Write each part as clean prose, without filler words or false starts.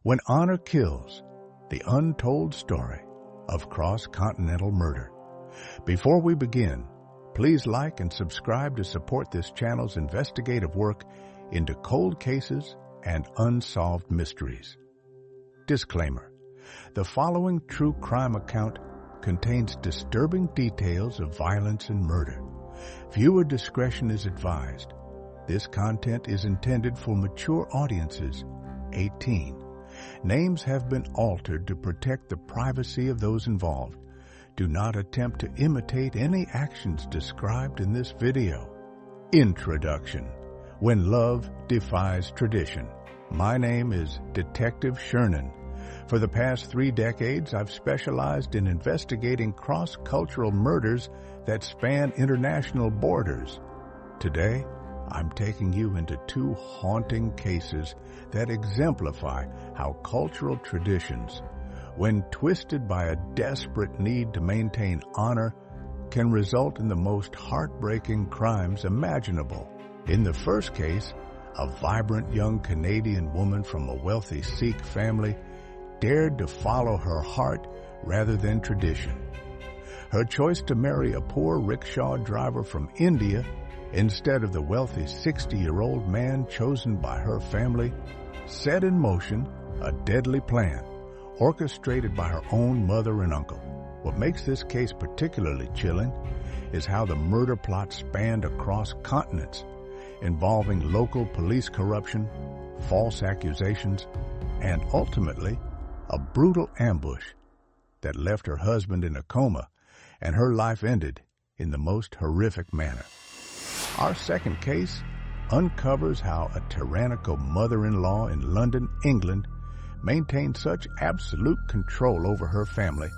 When Honor Kills, the untold story of cross-continental murder. Before we begin, please like and subscribe to support this channel's investigative work into cold cases and unsolved mysteries. Disclaimer: the following true crime account contains disturbing details of violence and murder. Viewer discretion is advised. This content is intended for mature audiences, 18. Names have been altered to protect the privacy of those involved. Do not attempt to imitate any actions described in this video. Introduction: When Love Defies Tradition. My name is Detective Shernan. For the past 3 decades, I've specialized in investigating cross-cultural murders that span international borders. Today, I'm taking you into 2 haunting cases that exemplify how cultural traditions, when twisted by a desperate need to maintain honor, can result in the most heartbreaking crimes imaginable. In the first case, a vibrant young Canadian woman from a wealthy Sikh family dared to follow her heart rather than tradition. Her choice to marry a poor rickshaw driver from India instead of the wealthy 60-year-old man chosen by her family set in motion a deadly plan orchestrated by her own mother and uncle. What makes this case particularly chilling is how the murder plot spanned across continents, involving local police corruption, false accusations, and ultimately a brutal ambush that left her husband in a coma and her life ended in the most horrific manner. Our second case uncovers how a tyrannical mother-in-law in London, England, maintained such absolute control over her family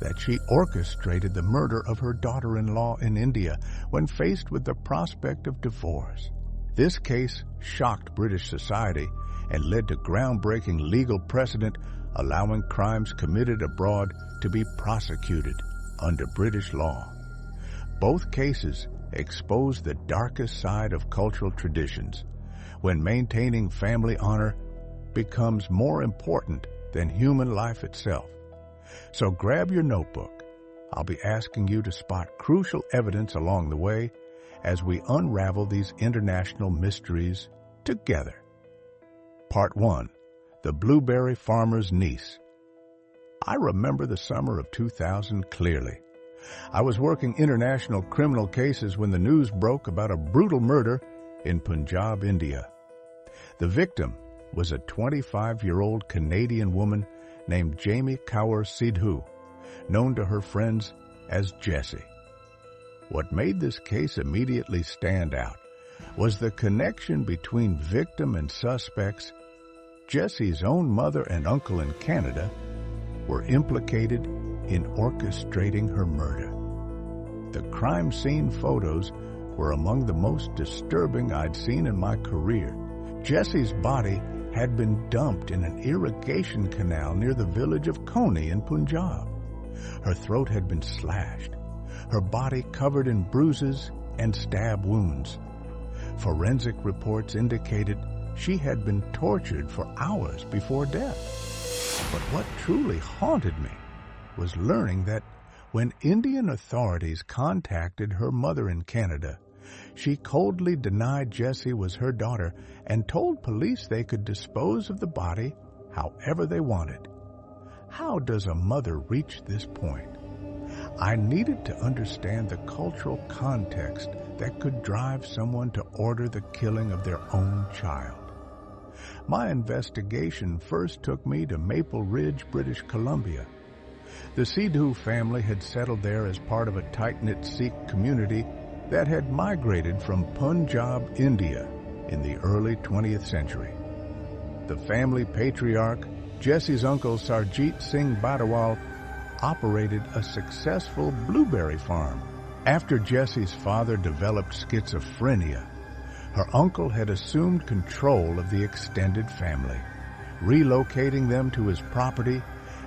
that she orchestrated the murder of her daughter-in-law in India when faced with the prospect of divorce. This case shocked British society and led to groundbreaking legal precedent allowing crimes committed abroad to be prosecuted under British law. Both cases expose the darkest side of cultural traditions, when maintaining family honor becomes more important than human life itself. So grab your notebook. I'll be asking you to spot crucial evidence along the way as we unravel these international mysteries together. Part 1. The Blueberry Farmer's Niece. I remember the summer of 2000 clearly. I was working international criminal cases when the news broke about a brutal murder in Punjab, India. The victim was a 25-year-old Canadian woman named Jaswinder Kaur Sidhu, known to her friends as Jessie. What made this case immediately stand out was the connection between victim and suspects. Jessie's own mother and uncle in Canada were implicated in orchestrating her murder. The crime scene photos were among the most disturbing I'd seen in my career. Jessie's body had been dumped in an irrigation canal near the village of Coney in Punjab. Her throat had been slashed, her body covered in bruises and stab wounds. Forensic reports indicated she had been tortured for hours before death. But what truly haunted me was learning that when Indian authorities contacted her mother in Canada, she coldly denied Jessie was her daughter and told police they could dispose of the body however they wanted. How does a mother reach this point? I needed to understand the cultural context that could drive someone to order the killing of their own child. My investigation first took me to Maple Ridge, British Columbia. The Sidhu family had settled there as part of a tight-knit Sikh community that had migrated from Punjab, India, in the early 20th century. The family patriarch, Jessie's uncle Sarjeet Singh Badawal, operated a successful blueberry farm. After Jessie's father developed schizophrenia, her uncle had assumed control of the extended family, relocating them to his property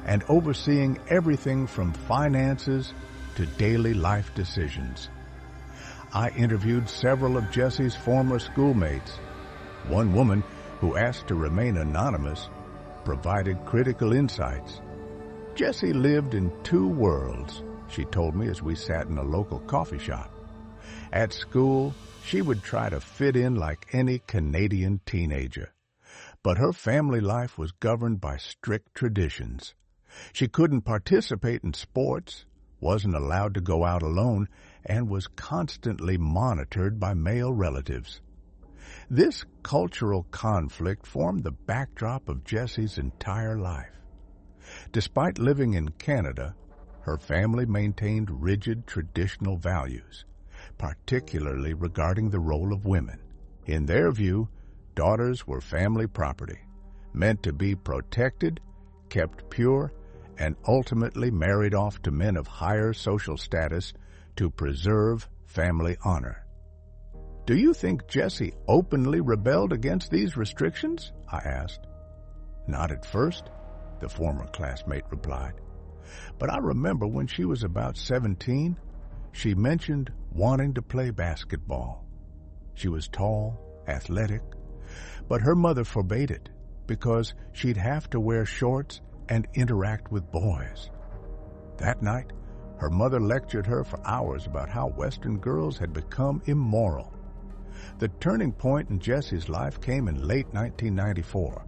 and overseeing everything from finances to daily life decisions. I interviewed several of Jessie's former schoolmates. One woman, who asked to remain anonymous, provided critical insights. Jessie lived in two worlds, she told me as we sat in a local coffee shop. At school, she would try to fit in like any Canadian teenager. But her family life was governed by strict traditions. She couldn't participate in sports, wasn't allowed to go out alone, and was constantly monitored by male relatives. This cultural conflict formed the backdrop of Jessie's entire life. Despite living in Canada, her family maintained rigid traditional values, particularly regarding the role of women. In their view, daughters were family property, meant to be protected, kept pure, and ultimately married off to men of higher social status to preserve family honor. "Do you think Jessie openly rebelled against these restrictions?" I asked. "Not at first," the former classmate replied. "But I remember when she was about 17, she mentioned wanting to play basketball. She was tall, athletic, but her mother forbade it because she'd have to wear shorts and interact with boys. That night, her mother lectured her for hours about how Western girls had become immoral. The turning point in Jessie's life came in late 1994,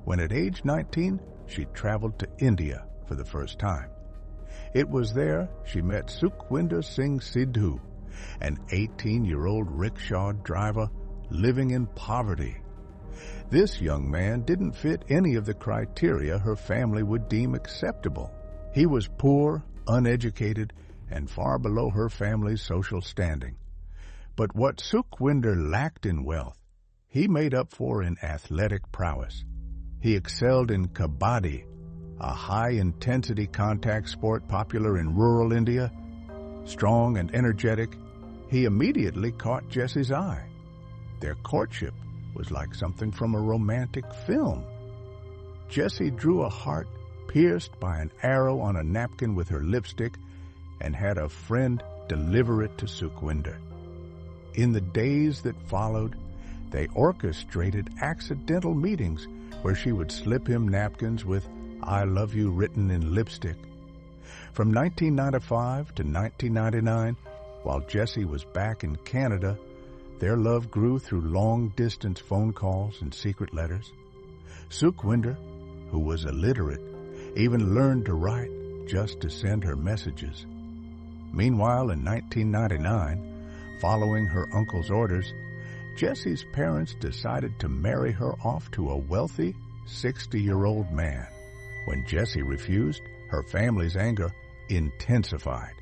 when at age 19, she traveled to India for the first time. It was there she met Sukhwinder Sidhu, an 18-year-old rickshaw driver living in poverty. This young man didn't fit any of the criteria her family would deem acceptable. He was poor, uneducated, and far below her family's social standing. But what Sukhwinder lacked in wealth, he made up for in athletic prowess. He excelled in kabaddi, a high-intensity contact sport popular in rural India. Strong and energetic, he immediately caught Jessie's eye. Their courtship was like something from a romantic film. Jessie drew a heart pierced by an arrow on a napkin with her lipstick and had a friend deliver it to Sukhwinder. In the days that followed, they orchestrated accidental meetings where she would slip him napkins with "I love you" written in lipstick. From 1995 to 1999, while Jessie was back in Canada, their love grew through long-distance phone calls and secret letters. Sukhwinder, who was illiterate, even learned to write just to send her messages. Meanwhile, in 1999, following her uncle's orders, Jessie's parents decided to marry her off to a wealthy 60-year-old man. When Jessie refused, her family's anger intensified.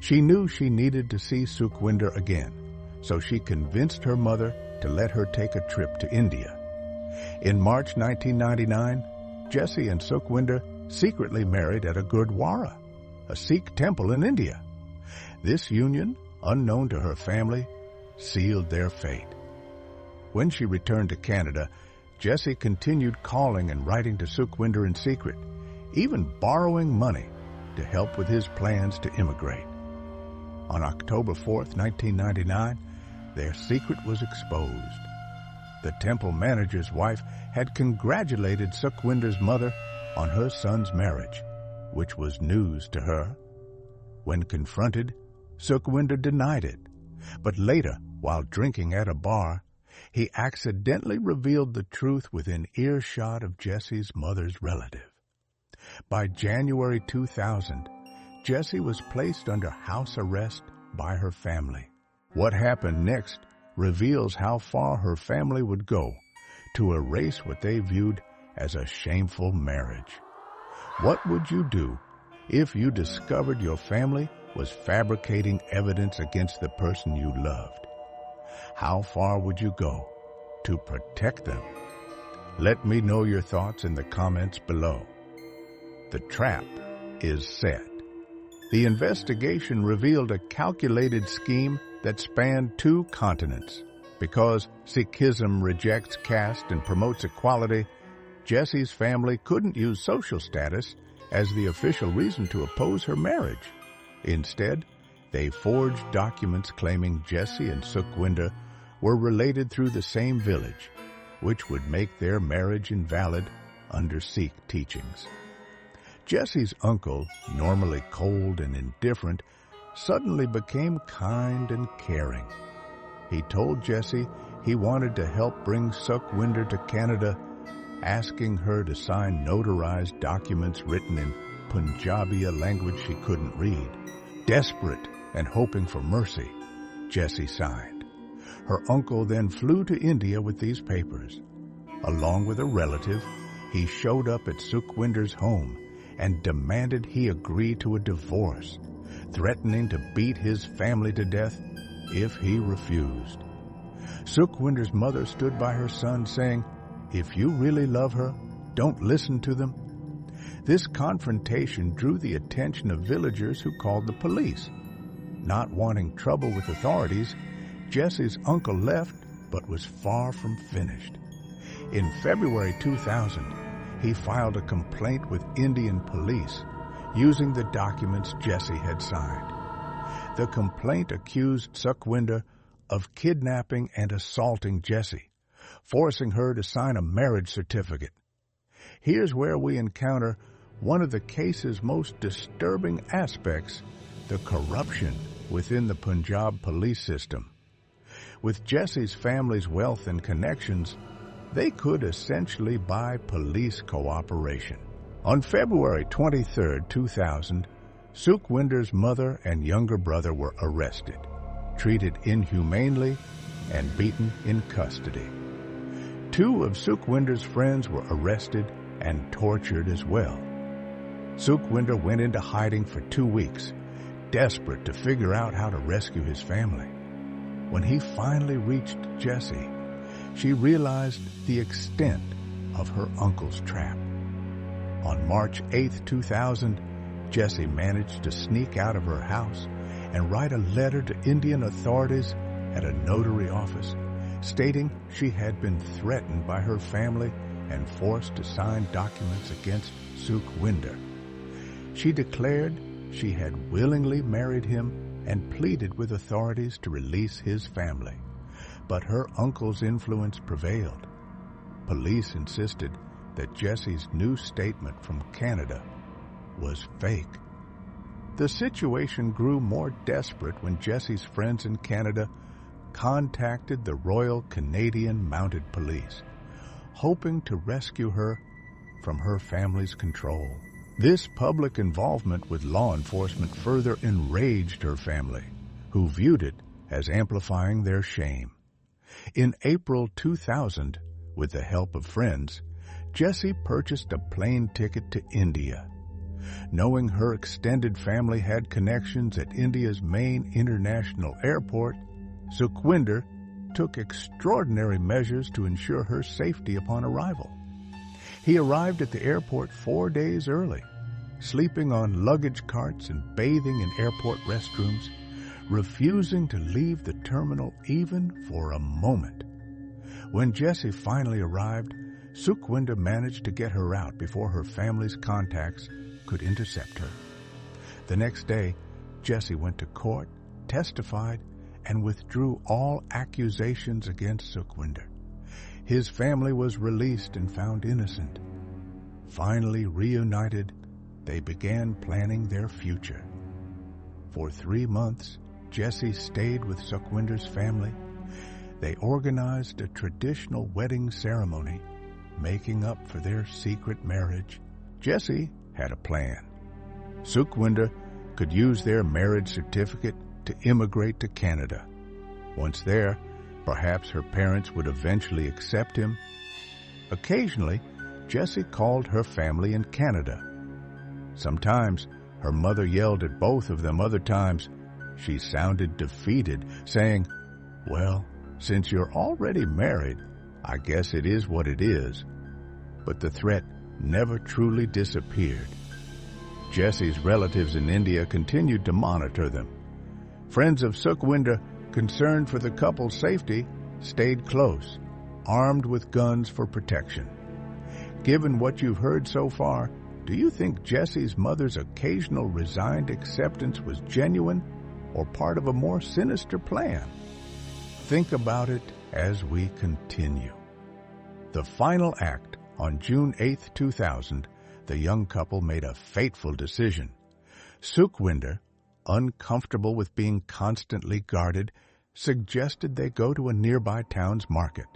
She knew she needed to see Sukhwinder again, so she convinced her mother to let her take a trip to India. In March 1999, Jessie and Sukhwinder secretly married at a Gurdwara, a Sikh temple in India. This union, unknown to her family, sealed their fate. When she returned to Canada, Jessie continued calling and writing to Sukhwinder in secret, even borrowing money to help with his plans to immigrate. On October 4th, 1999, their secret was exposed. The temple manager's wife had congratulated Sukhwinder's mother on her son's marriage, which was news to her. When confronted, Sukhwinder denied it, but later, while drinking at a bar, he accidentally revealed the truth within earshot of Jessie's mother's relative. By January 2000, Jessie was placed under house arrest by her family. What happened next reveals how far her family would go to erase what they viewed as a shameful marriage. What would you do if you discovered your family was fabricating evidence against the person you loved? How far would you go to protect them? Let me know your thoughts in the comments below. The trap is set. The investigation revealed a calculated scheme that spanned 2 continents. Because Sikhism rejects caste and promotes equality, Jessie's family couldn't use social status as the official reason to oppose her marriage. Instead, they forged documents claiming Jessie and Sukhwinder were related through the same village, which would make their marriage invalid under Sikh teachings. Jesse's uncle, normally cold and indifferent, suddenly became kind and caring. He told Jesse he wanted to help bring Sukhwinder to Canada, asking her to sign notarized documents written in Punjabi, a language she couldn't read. Desperate and hoping for mercy, Jessie signed. Her uncle then flew to India with these papers. Along with a relative, he showed up at Sukhwinder's home and demanded he agree to a divorce, threatening to beat his family to death if he refused. Sukhwinder's mother stood by her son, saying, "If you really love her, don't listen to them." This confrontation drew the attention of villagers who called the police. Not wanting trouble with authorities, Jesse's uncle left but was far from finished. In February 2000, he filed a complaint with Indian police using the documents Jesse had signed. The complaint accused Sukhwinder of kidnapping and assaulting Jessie, forcing her to sign a marriage certificate. Here's where we encounter one of the case's most disturbing aspects, the corruption within the Punjab police system. With Jesse's family's wealth and connections, they could essentially buy police cooperation. On February 23, 2000, Sukhwinder's mother and younger brother were arrested, treated inhumanely, and beaten in custody. 2 of Sukhwinder's friends were arrested and tortured as well. Sukhwinder went into hiding for 2 weeks, desperate to figure out how to rescue his family. When he finally reached Jessie, she realized the extent of her uncle's trap. On March 8, 2000, Jessie managed to sneak out of her house and write a letter to Indian authorities at a notary office, stating she had been threatened by her family and forced to sign documents against Sukhwinder. She declared she had willingly married him and pleaded with authorities to release his family. But her uncle's influence prevailed. Police insisted that Jessie's new statement from Canada was fake. The situation grew more desperate when Jessie's friends in Canada contacted the Royal Canadian Mounted Police, hoping to rescue her from her family's control. This public involvement with law enforcement further enraged her family, who viewed it as amplifying their shame. In April 2000, with the help of friends, Jessie purchased a plane ticket to India. Knowing her extended family had connections at India's main international airport, Sukhwinder took extraordinary measures to ensure her safety upon arrival. He arrived at the airport 4 days early, sleeping on luggage carts and bathing in airport restrooms, refusing to leave the terminal even for a moment. When Jessie finally arrived, Sukhwinder managed to get her out before her family's contacts could intercept her. The next day, Jessie went to court, testified, and withdrew all accusations against Sukhwinder. His family was released and found innocent. Finally reunited, they began planning their future. For 3 months, Jessie stayed with Sukhwinder's family. They organized a traditional wedding ceremony, making up for their secret marriage. Jessie had a plan. Sukhwinder could use their marriage certificate to immigrate to Canada. Once there, perhaps her parents would eventually accept him. Occasionally, Jessie called her family in Canada. Sometimes her mother yelled at both of them. Other times, she sounded defeated, saying, "Well, since you're already married, I guess it is what it is." But the threat never truly disappeared. Jessie's relatives in India continued to monitor them. Friends of Sukhwinder, concerned for the couple's safety, stayed close, armed with guns for protection. Given what you've heard so far, do you think Jessie's mother's occasional resigned acceptance was genuine or part of a more sinister plan? Think about it as we continue. The final act On June 8, 2000, the young couple made a fateful decision. Sukhwinder, uncomfortable with being constantly guarded, suggested they go to a nearby town's market.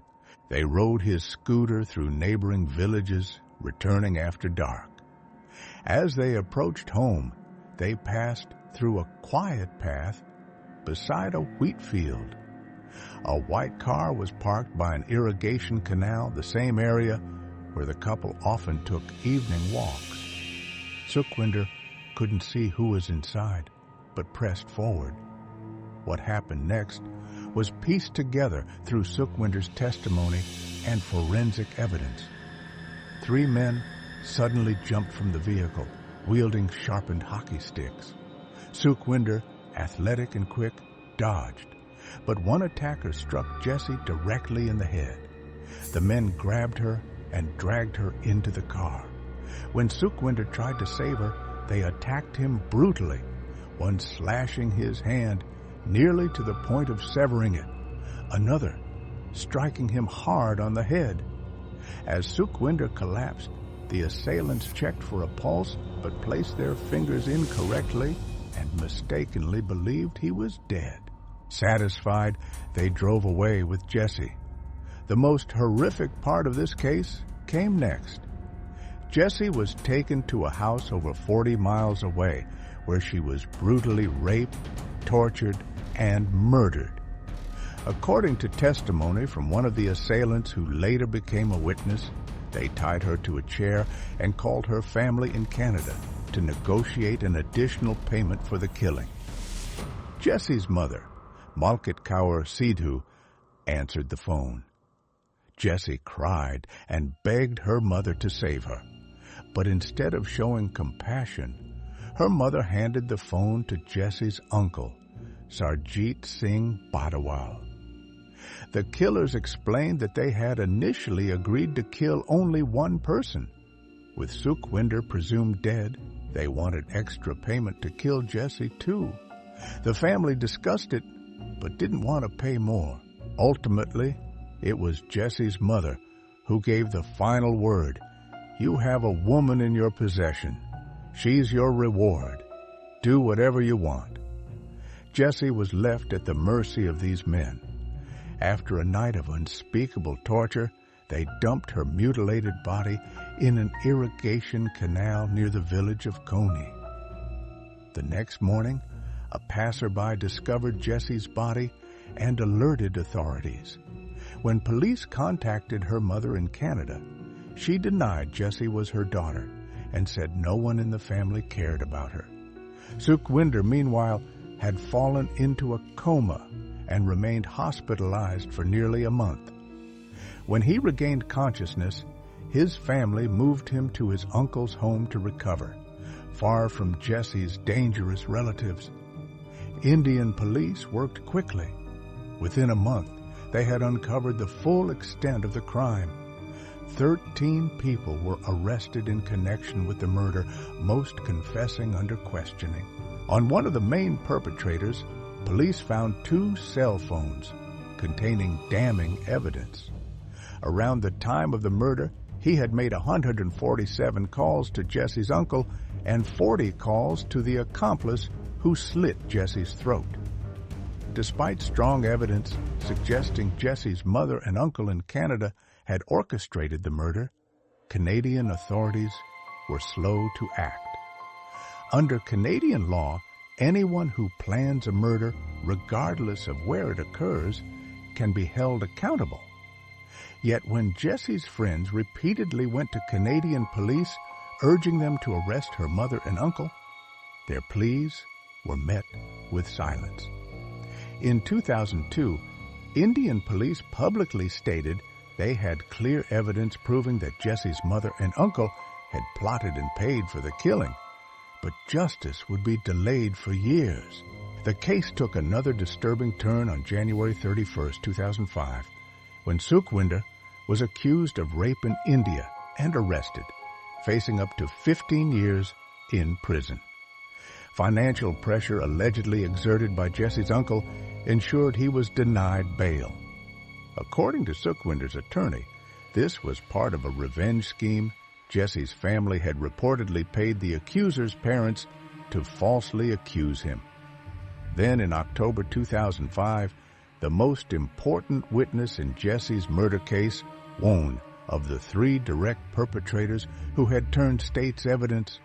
They rode his scooter through neighboring villages, returning after dark. As they approached home, they passed through a quiet path beside a wheat field. A white car was parked by an irrigation canal, the same area where the couple often took evening walks. Sukhwinder couldn't see who was inside, but pressed forward. What happened next was pieced together through Sukhwinder's testimony and forensic evidence. 3 men suddenly jumped from the vehicle, wielding sharpened hockey sticks. Sukhwinder, athletic and quick, dodged, but one attacker struck Jessie directly in the head. The men grabbed her and dragged her into the car. When Sukhwinder tried to save her, they attacked him brutally, one slashing his hand nearly to the point of severing it, another striking him hard on the head. As Sukhwinder collapsed, the assailants checked for a pulse but placed their fingers incorrectly and mistakenly believed he was dead. Satisfied, they drove away with Jessie. The most horrific part of this case came next. Jessie was taken to a house over 40 miles away where she was brutally raped, tortured, and murdered. According to testimony from one of the assailants who later became a witness, they tied her to a chair and called her family in Canada to negotiate an additional payment for the killing. Jessie's mother, Jaswinder Kaur Sidhu, answered the phone. Jessie cried and begged her mother to save her. But instead of showing compassion, her mother handed the phone to Jessie's uncle, Jaswinder Singh Badawal. The killers explained that they had initially agreed to kill only one person. With Sukhwinder presumed dead, they wanted extra payment to kill Jessie too. The family discussed it, but didn't want to pay more. Ultimately, it was Jessie's mother who gave the final word. You have a woman in your possession. She's your reward. Do whatever you want. Jessie was left at the mercy of these men. After a night of unspeakable torture, they dumped her mutilated body in an irrigation canal near the village of Coney. The next morning, a passerby discovered Jessie's body and alerted authorities. When police contacted her mother in Canada, she denied Jessie was her daughter and said no one in the family cared about her. Sukhwinder, meanwhile, had fallen into a coma and remained hospitalized for nearly a month. When he regained consciousness, his family moved him to his uncle's home to recover, far from Jessie's dangerous relatives. Indian police worked quickly. Within a month, they had uncovered the full extent of the crime. 13 people were arrested in connection with the murder, most confessing under questioning. On one of the main perpetrators, police found 2 cell phones containing damning evidence. Around the time of the murder, he had made 147 calls to Jessie's uncle and 40 calls to the accomplice who slit Jessie's throat. Despite strong evidence suggesting Jessie's mother and uncle in Canada had orchestrated the murder, Canadian authorities were slow to act. Under Canadian law, anyone who plans a murder, regardless of where it occurs, can be held accountable. Yet when Jessie's friends repeatedly went to Canadian police urging them to arrest her mother and uncle, their pleas were met with silence. In 2002, Indian police publicly stated they had clear evidence proving that Jessie's mother and uncle had plotted and paid for the killing, but justice would be delayed for years. The case took another disturbing turn on January 31, 2005, when Sukhwinder was accused of rape in India and arrested, facing up to 15 years in prison. Financial pressure allegedly exerted by Jessie's uncle ensured he was denied bail. According to Sukhwinder's attorney, This was part of a revenge scheme. Jesse's family had reportedly paid the accuser's parents to falsely accuse him. Then in October 2005, the most important witness in Jesse's murder case, one of the 3 direct perpetrators who had turned state's evidence,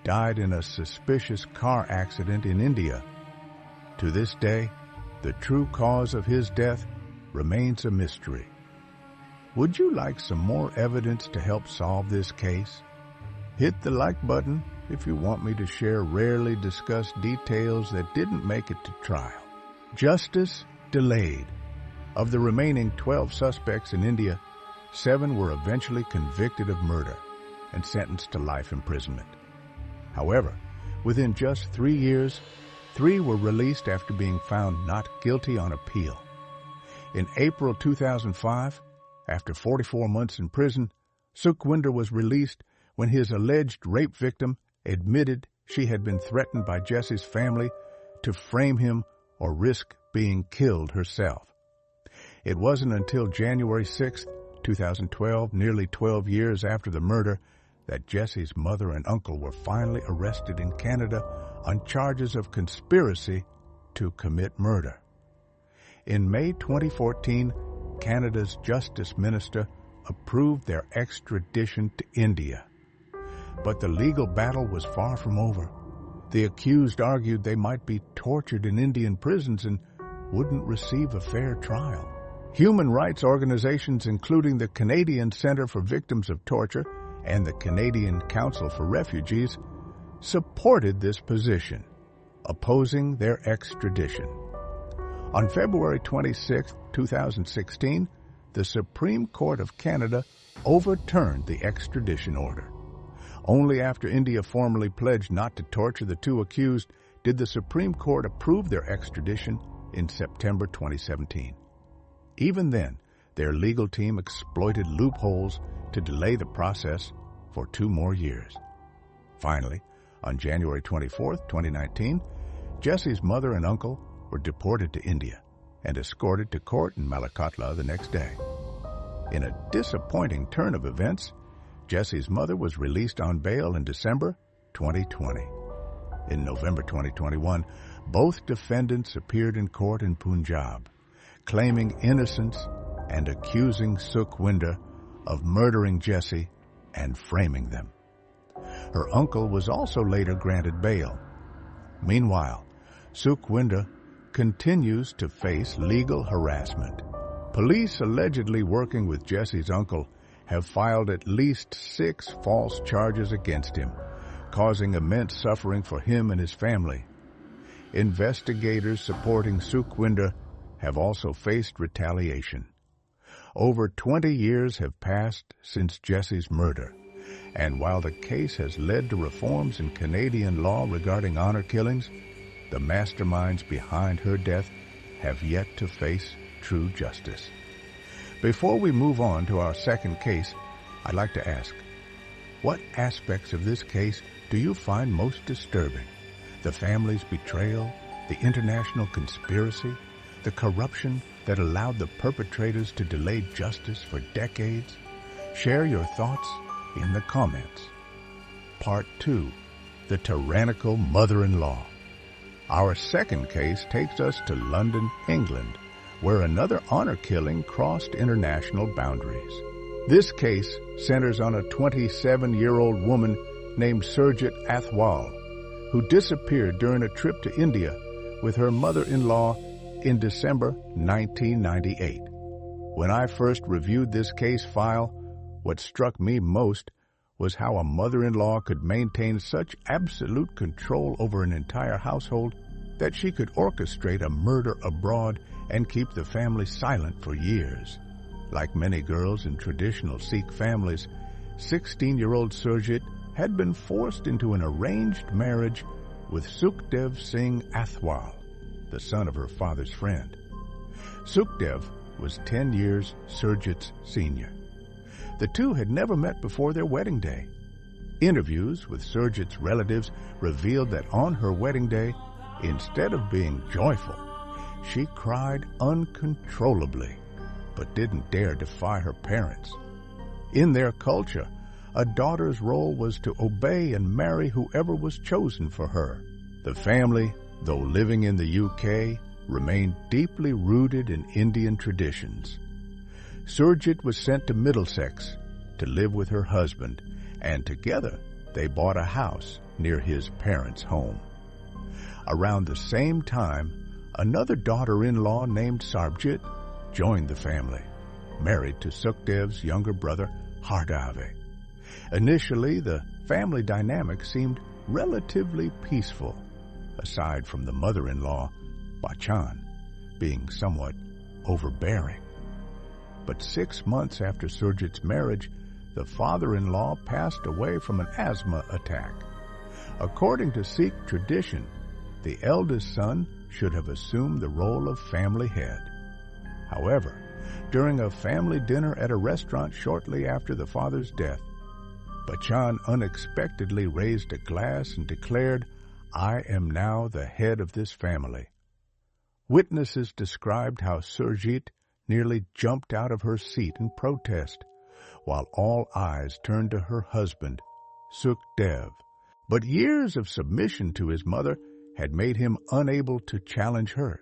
died in a suspicious car accident in India. To this day, the true cause of his death remains a mystery. Would you like some more evidence to help solve this case? Hit the like button if you want me to share rarely discussed details that didn't make it to trial. Justice delayed. Of the remaining 12 suspects in India, 7 were eventually convicted of murder and sentenced to life imprisonment. However, within just 3 years, 3 were released after being found not guilty on appeal. In April 2005, after 44 months in prison, Sukhwinder was released when his alleged rape victim admitted she had been threatened by Jesse's family to frame him or risk being killed herself. It wasn't until January 6, 2012, nearly 12 years after the murder, that Jesse's mother and uncle were finally arrested in Canada on charges of conspiracy to commit murder. In May 2014, Canada's Justice Minister approved their extradition to India. But the legal battle was far from over. The accused argued they might be tortured in Indian prisons and wouldn't receive a fair trial. Human rights organizations, including the Canadian Centre for Victims of Torture and the Canadian Council for Refugees, supported this position, opposing their extradition. On February 26, 2016, the Supreme Court of Canada overturned the extradition order. Only after India formally pledged not to torture the 2 accused did the Supreme Court approve their extradition in September 2017. Even then, their legal team exploited loopholes to delay the process for 2 more years. Finally, on January 24, 2019, Jesse's mother and uncle were deported to India and escorted to court in Malakatla the next day. In a disappointing turn of events, Jesse's mother was released on bail in December 2020. In November 2021, both defendants appeared in court in Punjab, claiming innocence and accusing Sukhwinder of murdering Jesse and framing them. Her uncle was also later granted bail. Meanwhile, Sukhwinder continues to face legal harassment. Police allegedly working with Jesse's uncle have filed at least 6 false charges against him, causing immense suffering for him and his family. Investigators supporting Sukhwinder have also faced retaliation. Over 20 years have passed since Jesse's murder, and while the case has led to reforms in Canadian law regarding honor killings, the masterminds behind her death have yet to face true justice. Before we move on to our second case, I'd like to ask, what aspects of this case do you find most disturbing? The family's betrayal, the international conspiracy, the corruption that allowed the perpetrators to delay justice for decades? Share your thoughts in the comments. Part 2, the tyrannical mother-in-law. Our second case takes us to London, England, where another honor killing crossed international boundaries. This case centers on a 27-year-old woman named Surjit Athwal, who disappeared during a trip to India with her mother-in-law in December 1998. When I first reviewed this case file, what struck me most was how a mother-in-law could maintain such absolute control over an entire household that she could orchestrate a murder abroad and keep the family silent for years. Like many girls in traditional Sikh families, 16-year-old Surjit had been forced into an arranged marriage with Sukhwinder Singh Athwal, the son of her father's friend. Sukhdev was 10 years Surjit's senior. The two had never met before their wedding day. Interviews with Surjit's relatives revealed that on her wedding day, instead of being joyful, she cried uncontrollably, but didn't dare defy her parents. In their culture, a daughter's role was to obey and marry whoever was chosen for her. The family, though living in the UK, remained deeply rooted in Indian traditions. Surjit was sent to Middlesex to live with her husband, and together they bought a house near his parents' home. Around the same time, another daughter-in-law named Sarabjit joined the family, married to Sukhdev's younger brother Hardave. Initially, the family dynamic seemed relatively peaceful, aside from the mother-in-law, Bachan, being somewhat overbearing. But 6 months after Surjit's marriage, the father-in-law passed away from an asthma attack. According to Sikh tradition, the eldest son should have assumed the role of family head. However, during a family dinner at a restaurant shortly after the father's death, Bachan unexpectedly raised a glass and declared, "I am now the head of this family." Witnesses described how Surjit nearly jumped out of her seat in protest, while all eyes turned to her husband, Sukhdev. But years of submission to his mother had made him unable to challenge her.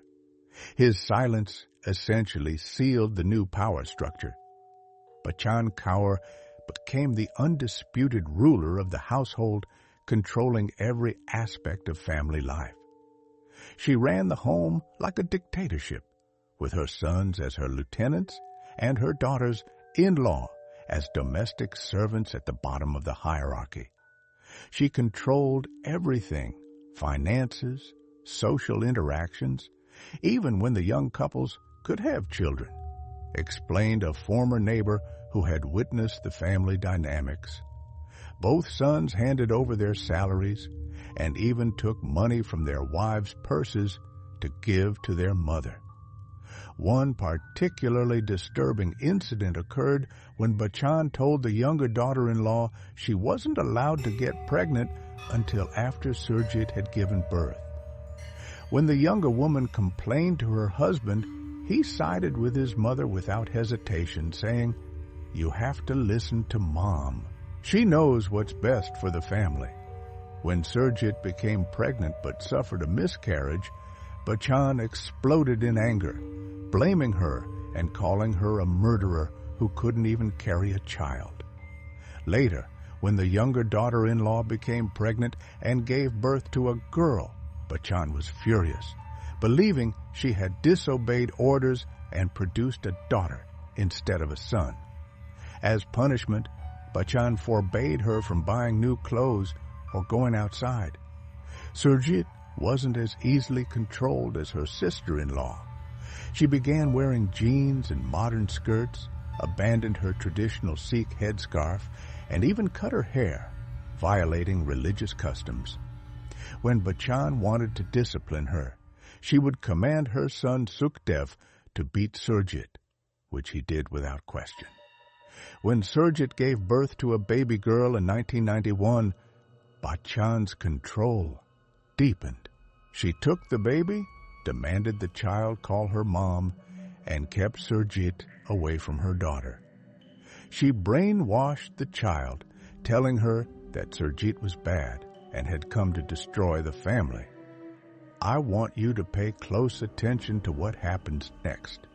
His silence essentially sealed the new power structure. Bachan Kaur became the undisputed ruler of the household, controlling every aspect of family life. She ran the home like a dictatorship, with her sons as her lieutenants and her daughters-in-law as domestic servants at the bottom of the hierarchy. She controlled everything: finances, social interactions, even when the young couples could have children, explained a former neighbor who had witnessed the family dynamics. Both sons handed over their salaries and even took money from their wives' purses to give to their mother. One particularly disturbing incident occurred when Bachan told the younger daughter-in-law she wasn't allowed to get pregnant until after Surjit had given birth. When the younger woman complained to her husband, he sided with his mother without hesitation, saying, "You have to listen to Mom. She knows what's best for the family." When Surjit became pregnant but suffered a miscarriage, Bachan exploded in anger, blaming her and calling her a murderer who couldn't even carry a child. Later, when the younger daughter-in-law became pregnant and gave birth to a girl, Bachan was furious, believing she had disobeyed orders and produced a daughter instead of a son. As punishment, Bachan forbade her from buying new clothes or going outside. Surjit wasn't as easily controlled as her sister-in-law. She began wearing jeans and modern skirts, abandoned her traditional Sikh headscarf, and even cut her hair, violating religious customs. When Bachan wanted to discipline her, she would command her son Sukhdev to beat Surjit, which he did without question. When Surjit gave birth to a baby girl in 1991, Bachan's control deepened. She took the baby, demanded the child call her mom, and kept Surjit away from her daughter. She brainwashed the child, telling her that Surjit was bad and had come to destroy the family. "I want you to pay close attention to what happens next."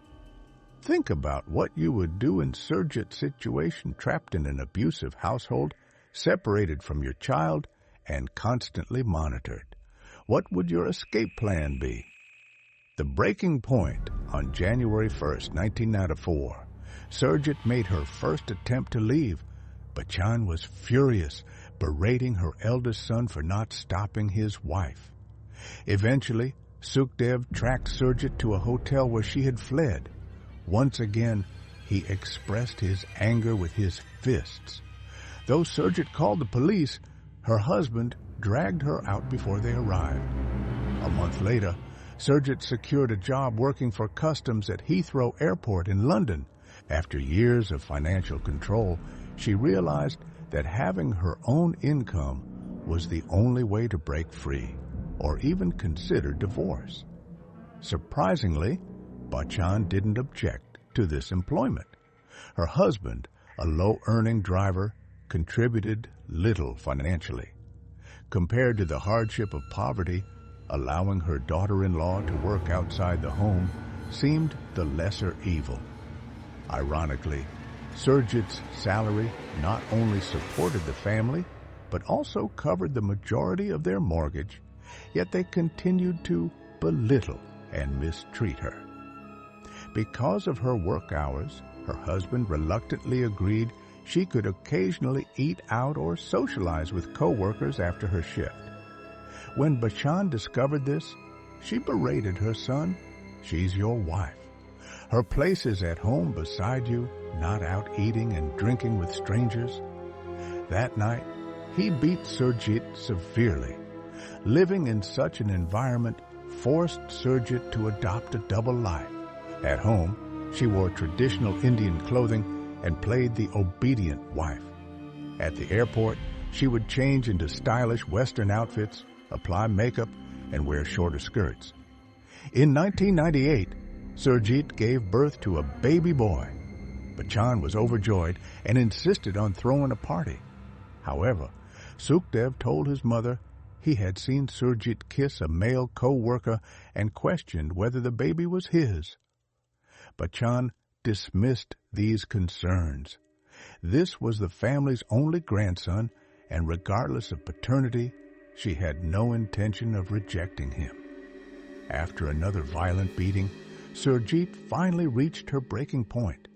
Think about what you would do in Surjit's situation, trapped in an abusive household, separated from your child, and constantly monitored. What would your escape plan be? The breaking point on January 1st, 1994, Surjit made her first attempt to leave. Bachan was furious, berating her eldest son for not stopping his wife. Eventually, Sukhdev tracked Surjit to a hotel where she had fled. Once again, he expressed his anger with his fists. Though Surjit called the police, her husband dragged her out before they arrived. A month later, Surjit secured a job working for customs at Heathrow Airport in London. After years of financial control, she realized that having her own income was the only way to break free, or even consider divorce. Surprisingly, Bachan didn't object to this employment. Her husband, a low-earning driver, contributed little financially. Compared to the hardship of poverty, allowing her daughter-in-law to work outside the home seemed the lesser evil. Ironically, Surjit's salary not only supported the family, but also covered the majority of their mortgage, yet they continued to belittle and mistreat her. Because of her work hours, her husband reluctantly agreed she could occasionally eat out or socialize with co-workers after her shift. When Bachchan discovered this, she berated her son. "She's your wife. Her place is at home beside you, not out eating and drinking with strangers." That night, he beat Surjit severely. Living in such an environment forced Surjit to adopt a double life. At home, she wore traditional Indian clothing and played the obedient wife. At the airport, she would change into stylish Western outfits, apply makeup, and wear shorter skirts. In 1998, Surjit gave birth to a baby boy. Bachchan was overjoyed and insisted on throwing a party. However, Sukhdev told his mother he had seen Surjit kiss a male co-worker and questioned whether the baby was his. Bachchan dismissed these concerns. This was the family's only grandson, and regardless of paternity, she had no intention of rejecting him. After another violent beating, Surjit finally reached her breaking point.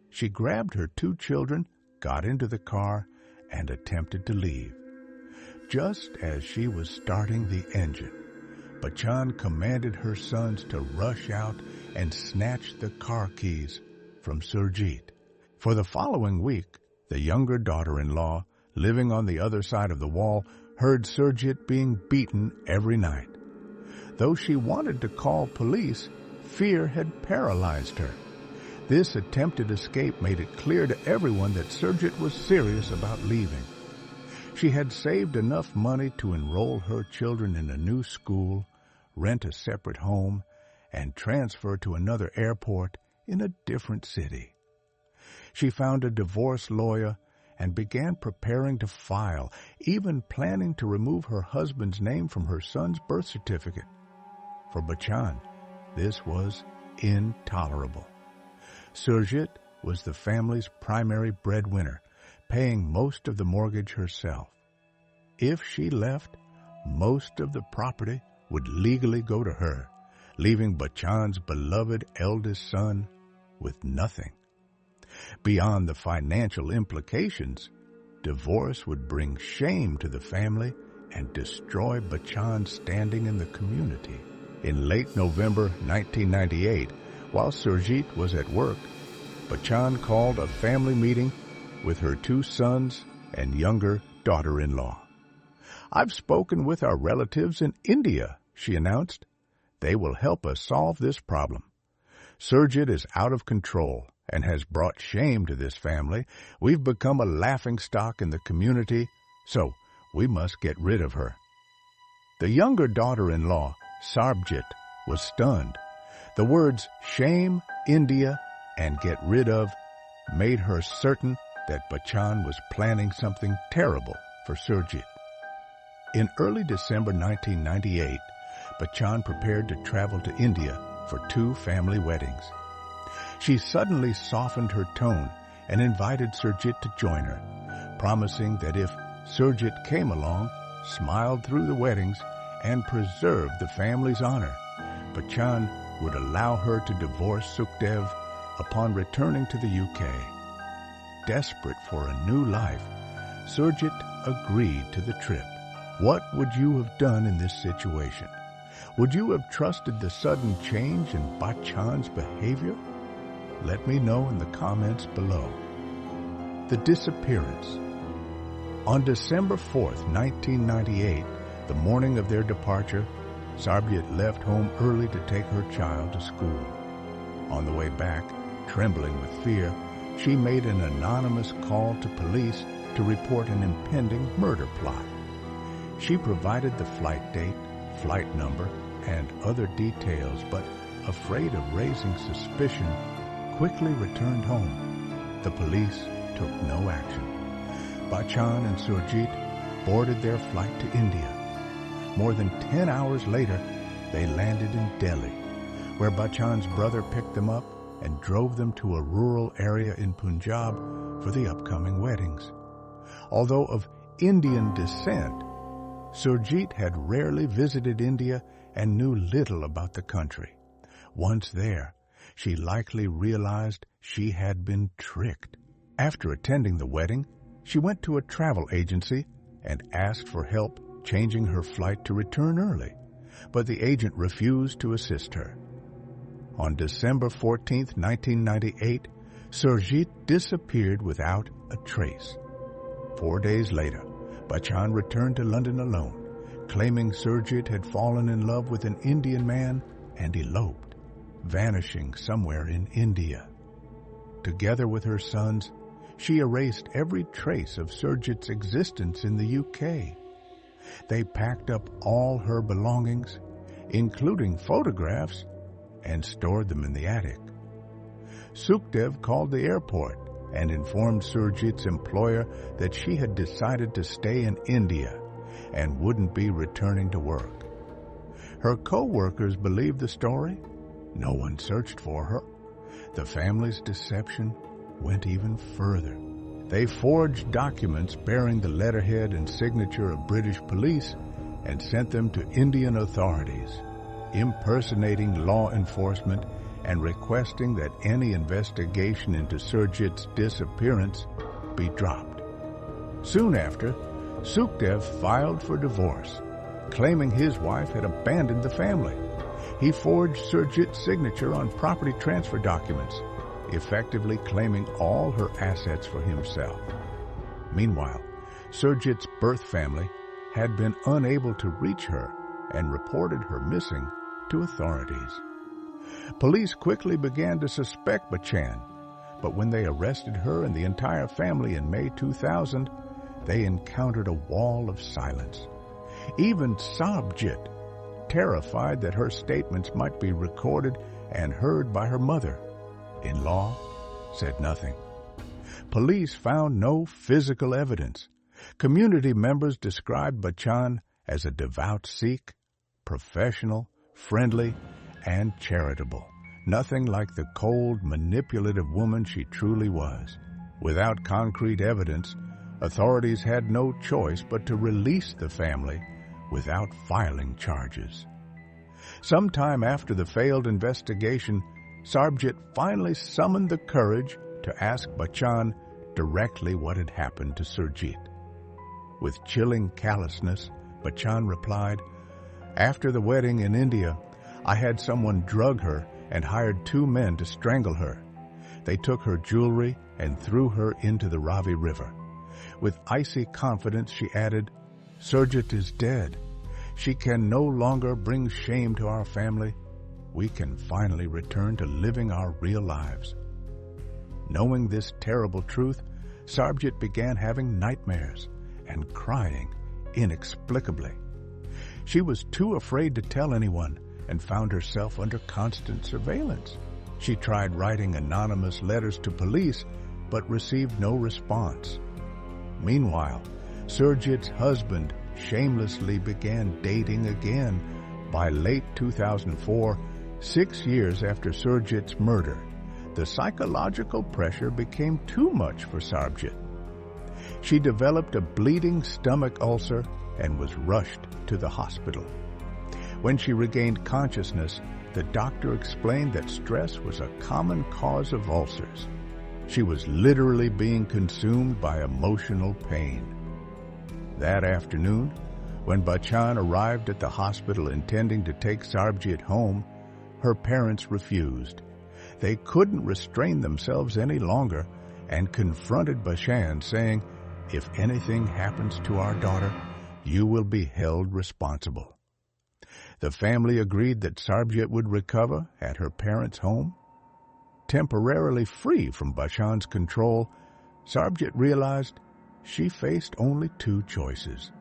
She grabbed her 2 children, got into the car, and attempted to leave. Just as she was starting the engine, Bachchan commanded her sons to rush out and snatch the car keys from Surjit. For the following week, the younger daughter-in-law, living on the other side of the wall, heard Surjit being beaten every night. Though she wanted to call police, fear had paralyzed her. This attempted escape made it clear to everyone that Surjit was serious about leaving. She had saved enough money to enroll her children in a new school, rent a separate home, and transfer to another airport in a different city. She found a divorce lawyer and began preparing to file, even planning to remove her husband's name from her son's birth certificate. For Bachchan, this was intolerable. Surjit was the family's primary breadwinner, paying most of the mortgage herself. If she left, most of the property would legally go to her, leaving Bachchan's beloved eldest son with nothing. Beyond the financial implications, divorce would bring shame to the family and destroy Bachchan's standing in the community. In late November 1998, while Surjit was at work, Bachchan called a family meeting with her 2 sons and younger daughter-in-law. "I've spoken with our relatives in India," she announced. "They will help us solve this problem. Surjit is out of control and has brought shame to this family. We've become a laughingstock in the community, so we must get rid of her." The younger daughter-in-law, Sarbjit, was stunned. The words shame, India, and get rid of made her certain that Bachchan was planning something terrible for Surjit. In early December 1998, Bachchan prepared to travel to India for 2 family weddings. She suddenly softened her tone and invited Surjit to join her, promising that if Surjit came along, smiled through the weddings, and preserved the family's honor, Bachchan would allow her to divorce Sukhdev upon returning to the UK. Desperate for a new life, Surjit agreed to the trip. What would you have done in this situation? Would you have trusted the sudden change in Bachchan's behavior? Let me know in the comments below. The disappearance. On December 4th, 1998, the morning of their departure, Sarbjit left home early to take her child to school. On the way back, trembling with fear, she made an anonymous call to police to report an impending murder plot. She provided the flight date, flight number, and other details, but afraid of raising suspicion, quickly returned home. The police took took no action. Bachchan and Surjit boarded their flight to India. More than 10 hours later, they landed in Delhi, where Bachchan's brother picked them up and drove them to a rural area in Punjab for the upcoming weddings. Although of Indian descent, Surjit had rarely visited India and knew little about the country. Once there, she likely realized she had been tricked. After attending the wedding, she went to a travel agency and asked for help changing her flight to return early, but the agent refused to assist her. On December 14, 1998, Surjit disappeared without a trace. 4 days later, Bachchan returned to London alone, claiming Surjit had fallen in love with an Indian man and eloped, vanishing somewhere in India. Together with her sons, she erased every trace of Surjit's existence in the UK. They packed up all her belongings, including photographs, and stored them in the attic. Sukhdev called the airport and informed Surjit's employer that she had decided to stay in India and wouldn't be returning to work. Her co-workers believed the story. No one searched for her. The family's deception went even further. They forged documents bearing the letterhead and signature of British police and sent them to Indian authorities, impersonating law enforcement and requesting that any investigation into Surjit's disappearance be dropped. Soon after, Sukhdev filed for divorce, claiming his wife had abandoned the family. He forged Surjit's signature on property transfer documents, effectively claiming all her assets for himself. Meanwhile, Surjit's birth family had been unable to reach her and reported her missing to authorities. Police quickly began to suspect Bachchan, but when they arrested her and the entire family in May 2000, they encountered a wall of silence. Even Sarbjit, terrified that her statements might be recorded and heard by her mother-in-law, said nothing. Police found no physical evidence. Community members described Bachchan as a devout Sikh, professional, friendly, and charitable. Nothing like the cold, manipulative woman she truly was. Without concrete evidence, authorities had no choice but to release the family without filing charges. Sometime after the failed investigation, Sarbjit finally summoned the courage to ask Bachchan directly what had happened to Surjit. With chilling callousness, Bachchan replied, "After the wedding in India, I had someone drug her and hired 2 men to strangle her. They took her jewelry and threw her into the Ravi River." With icy confidence, she added, "Surjit is dead. She can no longer bring shame to our family. We can finally return to living our real lives." Knowing this terrible truth, Sarbjit began having nightmares and crying inexplicably. She was too afraid to tell anyone and found herself under constant surveillance. She tried writing anonymous letters to police, but received no response. Meanwhile, Surjit's husband shamelessly began dating again. By late 2004, 6 years after Surjit's murder, the psychological pressure became too much for Sarbjit. She developed a bleeding stomach ulcer and was rushed to the hospital. When she regained consciousness, the doctor explained that stress was a common cause of ulcers. She was literally being consumed by emotional pain. That afternoon, when Bachchan arrived at the hospital intending to take Sarbjit home, her parents refused. They couldn't restrain themselves any longer and confronted Bachchan, saying, "If anything happens to our daughter, you will be held responsible." The family agreed that Sarbjit would recover at her parents' home. Temporarily free from Bachchan's control, Sarbjit realized she faced only 2 choices: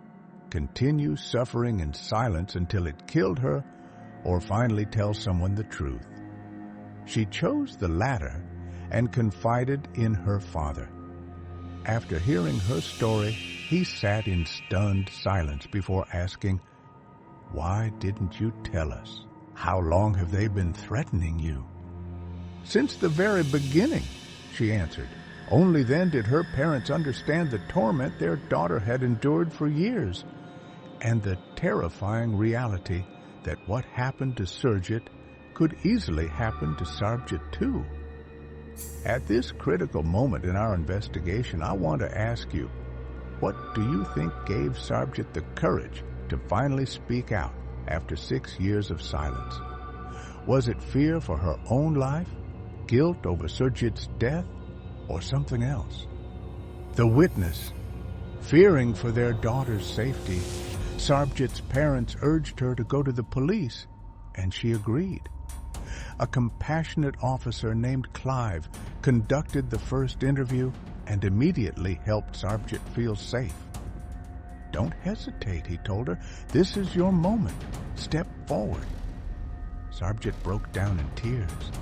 continue suffering in silence until it killed her, or finally tell someone the truth. She chose the latter and confided in her father. After hearing her story, he sat in stunned silence before asking, "Why didn't you tell us? How long have they been threatening you?" "Since the very beginning," she answered. Only then did her parents understand the torment their daughter had endured for years, and the terrifying reality that what happened to Surjit could easily happen to Sarbjit too. At this critical moment in our investigation, I want to ask you, what do you think gave Sarbjit the courage to finally speak out after 6 years of silence? Was it fear for her own life, guilt over Surjit's death, or something else? The witness. Fearing for their daughter's safety, Sarbjit's parents urged her to go to the police, and she agreed. A compassionate officer named Clive conducted the first interview and immediately helped Sarbjit feel safe. "Don't hesitate," he told her. "This is your moment. Step forward." Sarbjit broke down in tears.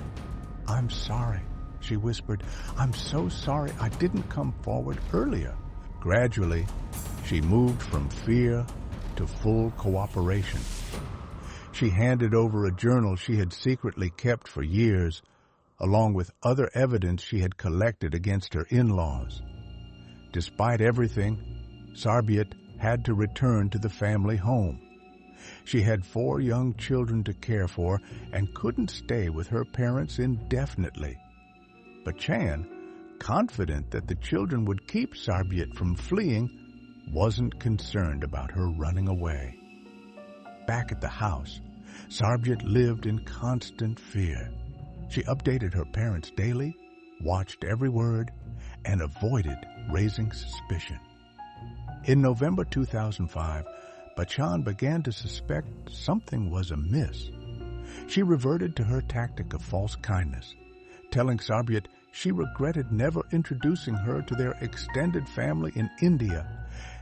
"I'm sorry," she whispered. "I'm so sorry I didn't come forward earlier." Gradually, she moved from fear to full cooperation. She handed over a journal she had secretly kept for years, along with other evidence she had collected against her in-laws. Despite everything, Sarbjit had to return to the family home. She had 4 young children to care for and couldn't stay with her parents indefinitely. Bachan, confident that the children would keep Sarbjit from fleeing, wasn't concerned about her running away. Back at the house, Sarbjit lived in constant fear. She updated her parents daily, watched every word, and avoided raising suspicion. In November 2005, Bachan began to suspect something was amiss. She reverted to her tactic of false kindness, telling Sarbjit she regretted never introducing her to their extended family in India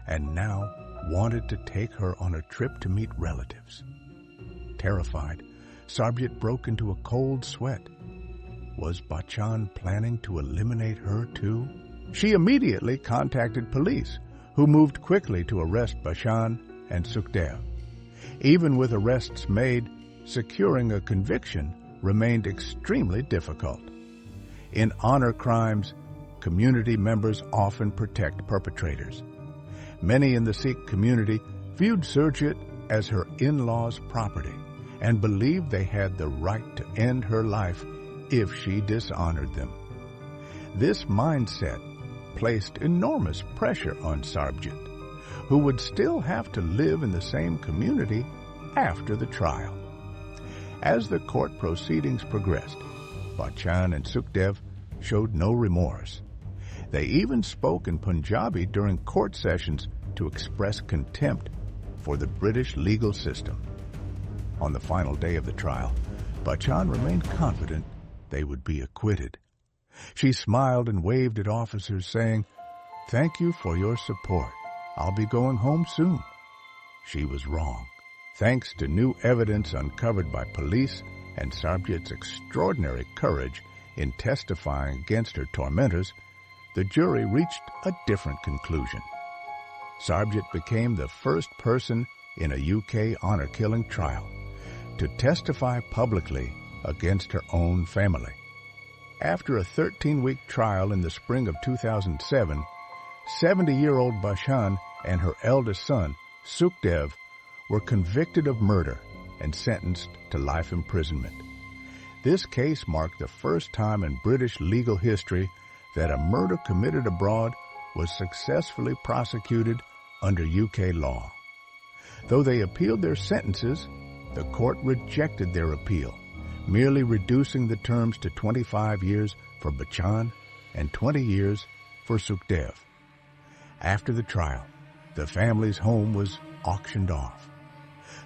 and now wanted to take her on a trip to meet relatives. Terrified, Sarbjit broke into a cold sweat. Was Bachan planning to eliminate her too? She immediately contacted police, who moved quickly to arrest Bachan and Sukhdev. Even with arrests made, securing a conviction remained extremely difficult. In honor crimes, community members often protect perpetrators. Many in the Sikh community viewed Surjit as her in-laws' property and believed they had the right to end her life if she dishonored them. This mindset placed enormous pressure on Sarbjit, who would still have to live in the same community after the trial. As the court proceedings progressed, Bachan and Sukhdev showed no remorse. They even spoke in Punjabi during court sessions to express contempt for the British legal system. On the final day of the trial, Bachan remained confident they would be acquitted. She smiled and waved at officers, saying, "Thank you for your support. I'll be going home soon." She was wrong. Thanks to new evidence uncovered by police and Sarbjit's extraordinary courage in testifying against her tormentors, the jury reached a different conclusion. Sarbjit became the first person in a UK honor-killing trial to testify publicly against her own family. After a 13-week trial in the spring of 2007, 70-year-old Bachan and her eldest son, Sukhdev, were convicted of murder and sentenced to life imprisonment. This case marked the first time in British legal history that a murder committed abroad was successfully prosecuted under UK law. Though they appealed their sentences, the court rejected their appeal, merely reducing the terms to 25 years for Bachan and 20 years for Sukhdev. After the trial, the family's home was auctioned off.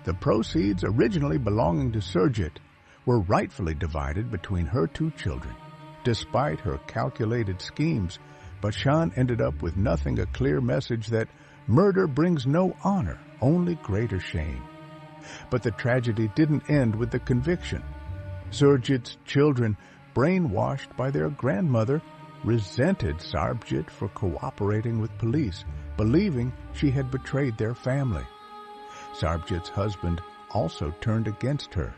The proceeds, originally belonging to Surjit, were rightfully divided between her 2 children. Despite her calculated schemes, Bachan ended up with nothing a clear message that murder brings no honor, only greater shame. But the tragedy didn't end with the conviction. Surjit's children, brainwashed by their grandmother, resented Sarbjit for cooperating with police, believing she had betrayed their family. Sarbjit's husband also turned against her,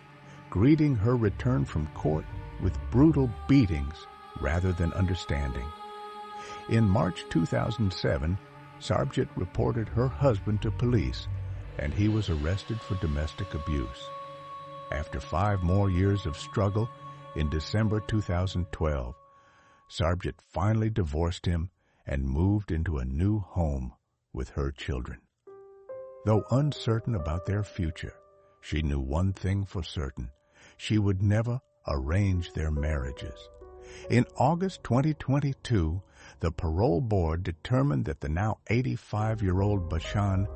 greeting her return from court with brutal beatings rather than understanding. In March 2007, Sarbjit reported her husband to police, and he was arrested for domestic abuse. After 5 more years of struggle, in December 2012, Sarbjit finally divorced him and moved into a new home with her children. Though uncertain about their future, she knew one thing for certain: she would never arrange their marriages. In August 2022, the parole board determined that the now 85-year-old Bachchan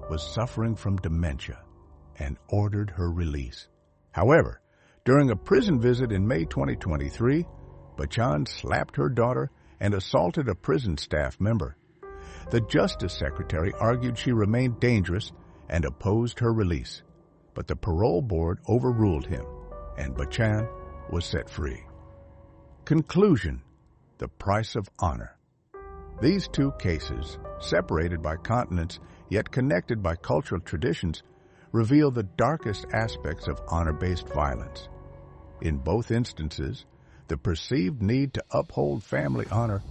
was suffering from dementia and ordered her release. However, during a prison visit in May 2023, Bachchan slapped her daughter and assaulted a prison staff member. The Justice Secretary argued she remained dangerous and opposed her release, but the parole board overruled him, and Bachchan was set free. Conclusion: the price of honor. These two cases, separated by continents yet connected by cultural traditions, reveal the darkest aspects of honor-based violence. In both instances, the perceived need to uphold family honor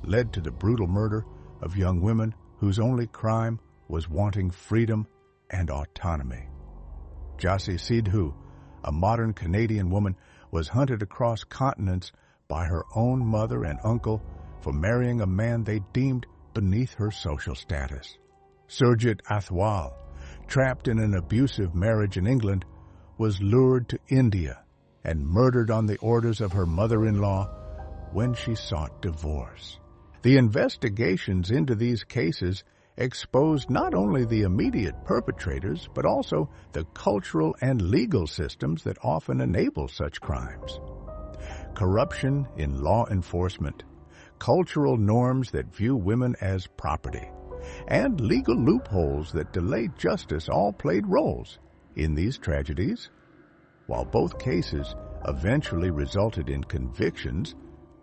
led to the brutal murder of young women whose only crime was wanting freedom and autonomy. Jaswinder Sidhu, a modern Canadian woman, was hunted across continents by her own mother and uncle for marrying a man they deemed beneath her social status. Surjit Athwal, trapped in an abusive marriage in England, was lured to India and murdered on the orders of her mother-in-law when she sought divorce. The investigations into these cases exposed not only the immediate perpetrators, but also the cultural and legal systems that often enable such crimes. Corruption in law enforcement, cultural norms that view women as property, and legal loopholes that delay justice all played roles in these tragedies. While both cases eventually resulted in convictions,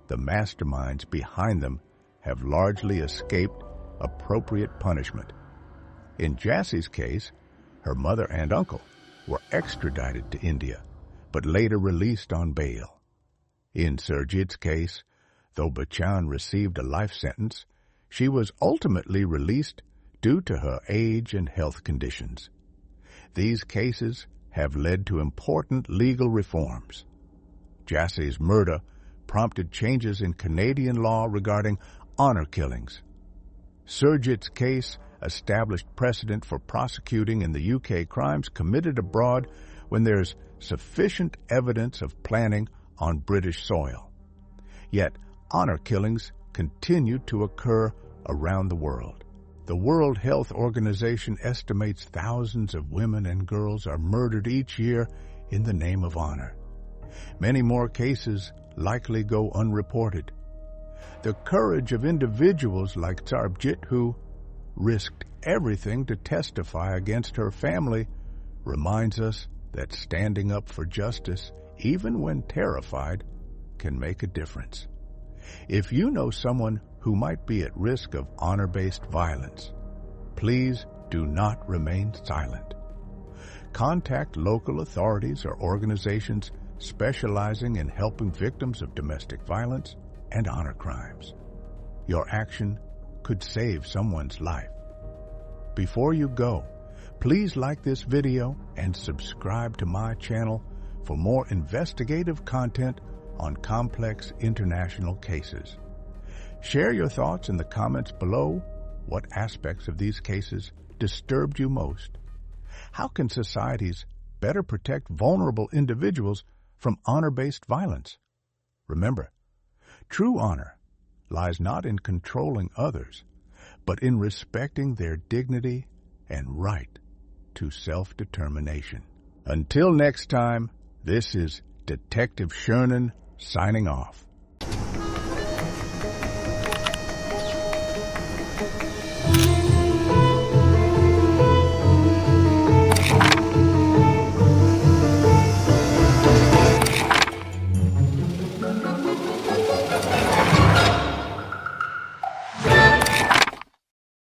the masterminds behind them have largely escaped appropriate punishment. In Jassie's case, her mother and uncle were extradited to India, but later released on bail. In Surjit's case, though Bachchan received a life sentence, she was ultimately released due to her age and health conditions. These cases have led to important legal reforms. Jassie's murder prompted changes in Canadian law regarding honor killings. Surjit's case established precedent for prosecuting in the UK crimes committed abroad when there's sufficient evidence of planning on British soil. Yet, honor killings continue to occur around the world. The World Health Organization estimates thousands of women and girls are murdered each year in the name of honor. Many more cases likely go unreported. The courage of individuals like Sarbjit, who risked everything to testify against her family, reminds us that standing up for justice, even when terrified, can make a difference. If you know someone who might be at risk of honor-based violence, please do not remain silent. Contact local authorities or organizations specializing in helping victims of domestic violence and honor crimes. Your action could save someone's life. Before you go, please like this video and subscribe to my channel for more investigative content on complex international cases. Share your thoughts in the comments below. What aspects of these cases disturbed you most? How can societies better protect vulnerable individuals from honor-based violence? Remember, true honor lies not in controlling others, but in respecting their dignity and right to self-determination. Until next time, this is Detective Shernan signing off.